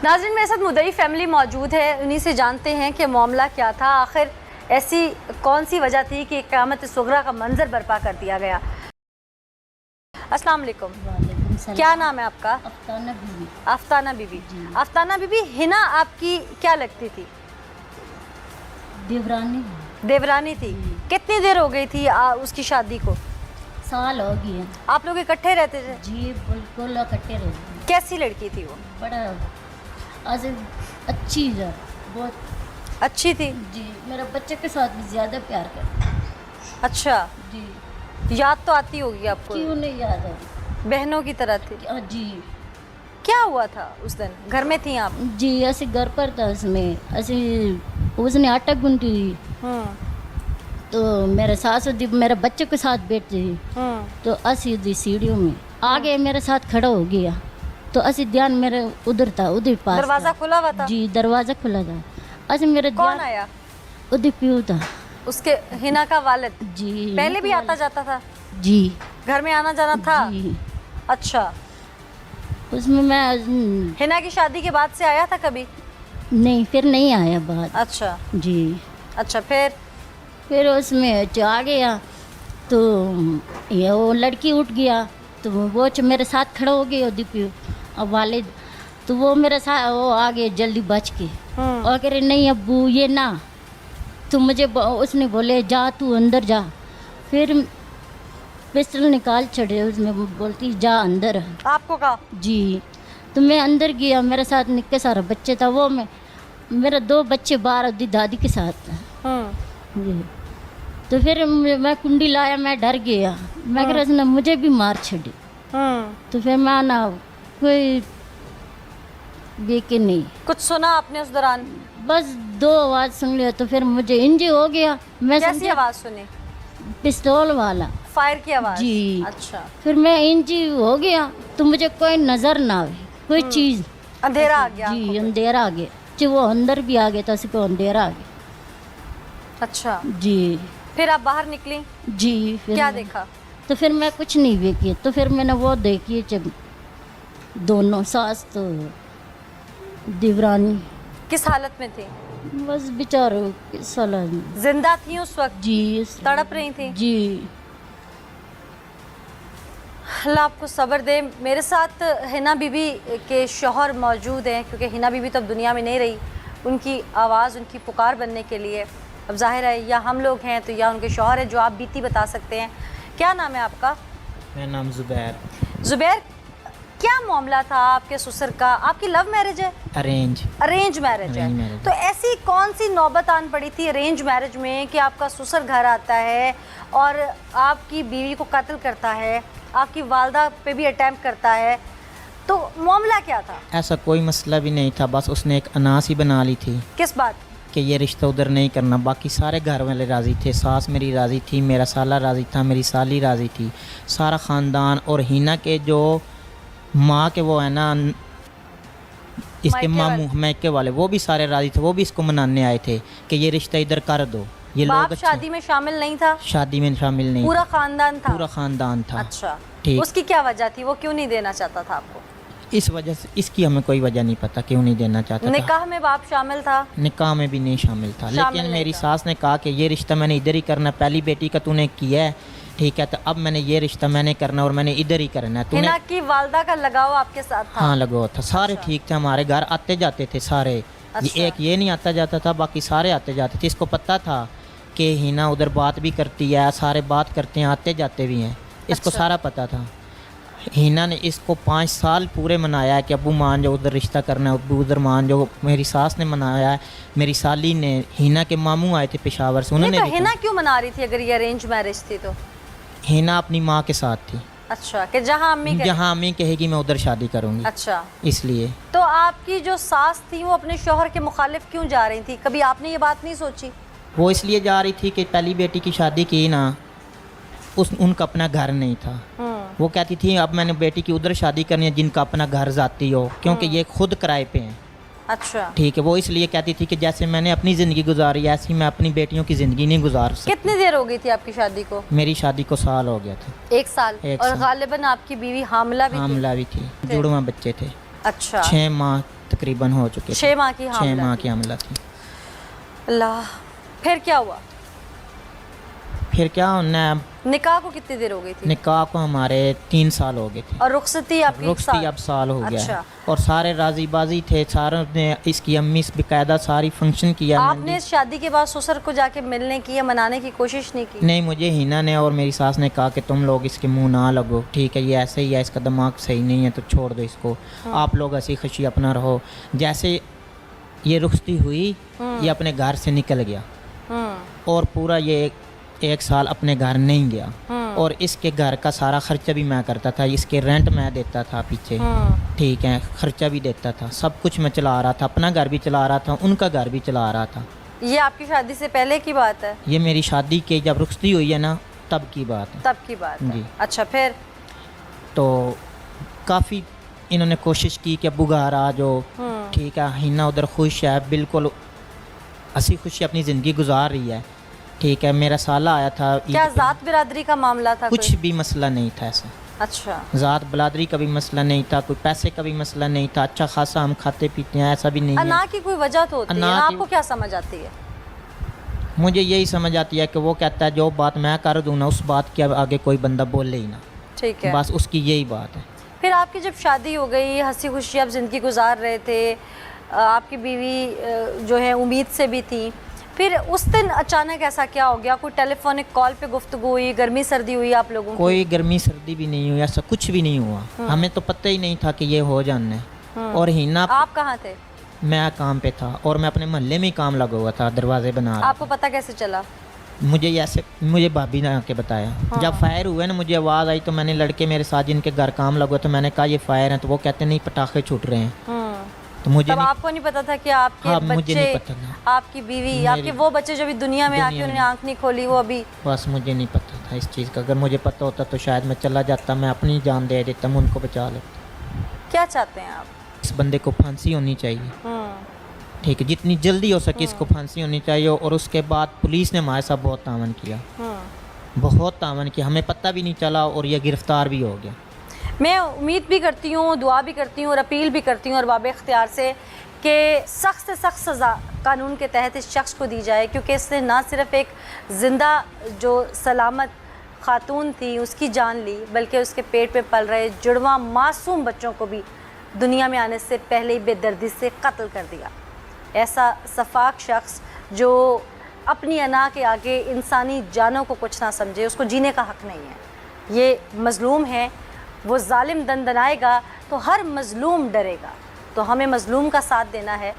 नाज़रीन, मेरे साथ मुदई फैमिली मौजूद है, उन्हीं से जानते हैं कि मामला क्या था, आखिर ऐसी कौन सी वजह थी कि क़यामत सुगरा का मंजर बर्पा कर दिया गया। अस्सलाम वालेकुम। वालेकुम सलाम। क्या नाम है आपका? अफ्ताना बीवी। आफ्ताना बीबी। आफ्ताना बीबी, हिना आपकी क्या लगती थी? देवरानी। देवरानी थी। कितनी देर हो गई थी उसकी शादी को? साल हो गया। आप लोग इकट्ठे रहते थे? जी बिल्कुल इकट्ठे रहते। कैसी लड़की थी वो? बड़ा आज अच्छी है, बहुत अच्छी थी। जी। मेरा बच्चे के साथ भी ज़्यादा प्यार करता। अच्छा, जी। याद तो आती होगी आपको? क्यों नहीं याद है? बहनों की तरह थी। जी। क्या हुआ था उस दिन? घर में थी आप? जी ऐसे घर पर था, उसमें ऐसे उसने आटा गूंथी तो मेरे सास दी मेरे बच्चे के साथ बैठी तो असी दी सीढ़ियों में आगे मेरे साथ खड़ा हो गया तो असी ध्यान मेरे उधर था, उधर पास दरवाजा था। खुला हुआ था? जी दरवाज़ा खुला था। असी मेरे कौन ध्यान आया? उधर प्यू था। उसके हिना का वालिद? जी। पहले भी आता जाता था? जी। घर में आना जाना था? जी। अच्छा। उसमें मैं हिना की शादी के बाद से आया था कभी? नहीं, फिर नहीं आया बात। अच्छा। जी। अच्छा, फिर उसमें जो आ गया तो ये वो लड़की उठ गया तो वो मेरे साथ खड़ा हो गया दीपू और वालिद तो वो मेरे साथ वो आ गए जल्दी बच के और कह रहे नहीं अब्बू ये ना तो मुझे उसने बोले जा तू अंदर जा। फिर पिस्टल निकाल चढ़े उसमें बोलती जा अंदर। आपको कहा? जी। तो मैं अंदर गया, मेरे साथ निक्के सारा बच्चे था, वो मेरे 2 बच्चे बाहर दी दादी के साथ। जी। तो फिर मैं कुंडी लाया, मैं डर गया, मैं कह रहा मुझे भी मार छड़ी। तो फिर मैं ना कोई देखे नहीं। कुछ सुना आपने उस दौरान? बस 2 आवाज़ सुन लिया तो फिर मुझे इंजी हो गया। मैं कैसी आवाज़ सुनी? पिस्तौल वाला फायर की आवाज़? जी। अच्छा। फिर मैं इंजी हो गया तो मुझे कोई नज़र ना आवे, कोई चीज़। अंधेरा आ गया? जी अंधेरा आ गया। जी वो अंदर भी आ गया था, उसको अंधेरा आ गया। अच्छा। जी। फिर आप बाहर निकली? जी। फिर क्या देखा? तो फिर मैं कुछ नहीं देखी, तो फिर मैंने वो देखी जब दोनों सास तो देवरानी किस हालत में थी? बस बेचारों किस हालत में। जिंदा थी उस वक्त? जी। तड़प रही थी? जी। अल्लाह आपको सब्र दे। मेरे साथ हिना बीबी के शौहर मौजूद हैं, क्योंकि हिना बीबी तो अब दुनिया में नहीं रही। उनकी आवाज़, उनकी पुकार बनने के लिए अब जाहिर है या हम लोग हैं तो या उनके शौहर हैं जो आप बीती बता सकते हैं। क्या नाम है आपका? मेरा नाम ज़ुबैर। ज़ुबैर, क्या मामला था आपके ससुर का? आपकी लव मैरिज है? अरेंज मैरिज है। तो ऐसी कौन सी नौबत आन पड़ी थी अरेंज मैरिज में कि आपका ससुर घर आता है और आपकी बीवी को कत्ल करता है, आपकी वालदा पे भी अटैम्प्ट करता है? तो मामला क्या था? ऐसा कोई मसला भी नहीं था, बस उसने एक अनास ही बना ली थी किस बात? कि ये रिश्ता उधर नहीं करना। बाकी सारे घर वाले राज़ी थे, सास मेरी राज़ी थी, मेरा साला राज़ी था, मेरी साली राज़ी थी, सारा ख़ानदान। और हिना के जो माँ के वो है ना, इसके मामू मैके वाले, वो भी सारे राज़ी थे, वो भी इसको मनाने आए थे कि ये रिश्ता इधर कर दो। ये बाप लोग शादी में शामिल नहीं था? शादी में शामिल नहीं, पूरा खानदान था? पूरा ख़ानदान था। अच्छा। ठीक। उसकी क्या वजह थी? वो क्यों नहीं देना चाहता था आपको? इस वजह से, इसकी हमें कोई वजह नहीं पता क्यों नहीं देना चाहता था। निकाह में बाप शामिल था? निकाह में भी नहीं शामिल था, लेकिन मेरी सास ने कहा कि ये रिश्ता मैंने इधर ही करना, पहली बेटी का तूने किया है, ठीक है, तो अब मैंने ये रिश्ता मैंने करना और मैंने इधर ही करना है। हिना की वालदा का लगाव आपके साथ था? हाँ लगाव था, सारे ठीक थे, हमारे घर आते जाते थे सारे। ये एक ये नहीं आता जाता था, बाकी सारे आते जाते थे। इसको पता था कि हिना उधर बात भी करती है, सारे बात करते हैं, आते जाते भी हैं, इसको सारा पता था। हिना ने इसको 5 साल पूरे मनाया है कि अबू मान जाओ उधर रिश्ता करना है, अबू उधर मान जाओ। मेरी सास ने मनाया है, मेरी साली ने। हिना के मामू आए थे पेशावर से, उन्होंने तो हिना क्यों मना रही थी अगर ये अरेंज मैरिज थी तो? हिना अपनी माँ के साथ थी। अच्छा, कि जहाँ अम्मी कहेगी मैं उधर शादी करूँगी। अच्छा, इसलिए। तो आपकी जो सास थी वो अपने शौहर के मुखालिफ क्यों जा रही थी? कभी आपने ये बात नहीं सोची? वो इसलिए जा रही थी कि पहली बेटी की शादी की ना, उनका अपना घर नहीं था। वो कहती थी अब मैंने बेटी की उधर शादी करनी है जिनका अपना घर जाती हो, क्योंकि ये खुद किराए पे हैं। अच्छा। ठीक है, वो इसलिए कहती थी कि जैसे मैंने अपनी ज़िंदगी गुजारी ऐसी मैं अपनी बेटियों की ज़िंदगी नहीं गुजार सकती। कितनी देर हो गई थी आपकी शादी को? मेरी शादी को साल हो गया था। 1 साल। और गालिबन आपकी बीवी हामिला भी थी? हामिला भी थी, जुड़वा बच्चे थे। अच्छा। 6 माह तकरीबन हो चुके थे। 6 माह की 6 हामला माह थी। की हमला थी। अल्लाह, फिर क्या हुआ? फिर क्या होना, निकाह को कितनी देर हो गई थी? निकाह को हमारे 3 साल हो गए थे। और रुखसती आपकी रुखसती अब साल हो गया अच्छा। है। और सारे राजीबाजी थे, सारों ने इसकी अम्मी से बाकायदा सारी फंक्शन किया। आपने शादी के बाद ससुर को जाके मिलने की या मनाने की कोशिश नहीं की? नहीं, मुझे हिना ने और मेरी सास ने कहा कि तुम लोग इसके मुंह ना लगो, ठीक है, ये ऐसे ही है, इसका दिमाग सही नहीं है, तो छोड़ दो इसको, आप लोग हंसी खुशी अपना रहो। जैसे ये रुखसती हुई, ये अपने घर से निकल गया और पूरा ये एक साल अपने घर नहीं गया। और इसके घर का सारा खर्चा भी मैं करता था, इसके रेंट मैं देता था पीछे, ठीक है, खर्चा भी देता था, सब कुछ मैं चला रहा था, अपना घर भी चला रहा था, उनका घर भी चला रहा था। ये आपकी शादी से पहले की बात है? ये मेरी शादी के जब रुखसती हुई है ना, तब की बात है। तब की बात है। जी। अच्छा, फिर? तो काफ़ी इन्होंने कोशिश की कि अब्बू घर आ जाओ, ठीक है, हिना उधर खुश है, बिल्कुल हंसी खुशी अपनी ज़िंदगी गुजार रही है, ठीक है। मेरा साला आया था ईद क्या पे। जात बिरादरी का मामला था? कुछ कोई? भी मसला नहीं था ऐसा, अच्छा। ज़ात बलादरी का भी मसला नहीं था, कोई पैसे का भी मसला नहीं था, अच्छा खासा हम खाते पीते हैं, ऐसा भी नहीं है। अना की कोई वजह तो होती है, अना की- आपको क्या समझ आती है? मुझे यही समझ आती है कि वो कहता है जो बात मैं कर दूँ ना, उस बात के आगे कोई बंदा बोले ही ना, ठीक है। बस उसकी यही बात है। फिर आपकी जब शादी हो गई, हंसी खुशी आप ज़िंदगी गुजार रहे थे, आपकी बीवी जो है उम्मीद से भी थी, फिर उस दिन अचानक ऐसा क्या हो गया? कोई टेलीफोनिक कॉल पे गुफ्तगू हुई, गर्मी सर्दी हुई आप लोगों की? कोई गर्मी सर्दी भी नहीं हुई, ऐसा कुछ भी नहीं हुआ। हमें तो पता ही नहीं था कि ये हो जाना है। और हिना, आप कहाँ थे? मैं काम पे था और मैं अपने मोहल्ले में ही काम लगा हुआ था, दरवाजे बना रहा आपको पता कैसे चला? था। मुझे भाभी ने आके बताया। जब फायर हुए ना, मुझे आवाज़ आई, तो मैंने लड़के मेरे साथ जिनके घर काम लगा, तो मैंने कहा ये फायर है, तो वो कहते नहीं पटाखे छूट रहे हैं। तो मुझे तब नहीं, आपको नहीं पता था कि आपके हाँ, मुझे बच्चे, नहीं पता था। आपकी बीवी, आपके वो बच्चे जो भी दुनिया में आके उन्होंने आंख नहीं खोली, वो अभी? बस मुझे नहीं पता था इस चीज़ का। अगर मुझे पता होता तो शायद मैं चला जाता, मैं अपनी जान दे देता, मैं उनको बचा लेता। क्या चाहते हैं आप? इस बंदे को फांसी होनी चाहिए, ठीक है, जितनी जल्दी हो सके इसको फांसी होनी चाहिए। और उसके बाद पुलिस ने हमारे साथ बहुत तावन किया, बहुत तावन किया, हमें पता भी नहीं चला और ये गिरफ्तार भी हो गया। मैं उम्मीद भी करती हूँ, दुआ भी करती हूँ और अपील भी करती हूँ और बाब इख्तियार से कि सख्त से सख्त सज़ा कानून के तहत इस शख्स को दी जाए, क्योंकि इसने ना सिर्फ एक ज़िंदा जो सलामत खातून थी उसकी जान ली, बल्कि उसके पेट में पल रहे जुड़वा मासूम बच्चों को भी दुनिया में आने से पहले ही बेदर्दी से कत्ल कर दिया। ऐसा सफाक शख्स जो अपनी अना के आगे इंसानी जानों को कुछ ना समझे, उसको जीने का हक़ नहीं है। ये मज़लूम है, वो जालिम दंदनाएगा तो हर मज़लूम डरेगा। तो हमें मज़लूम का साथ देना है।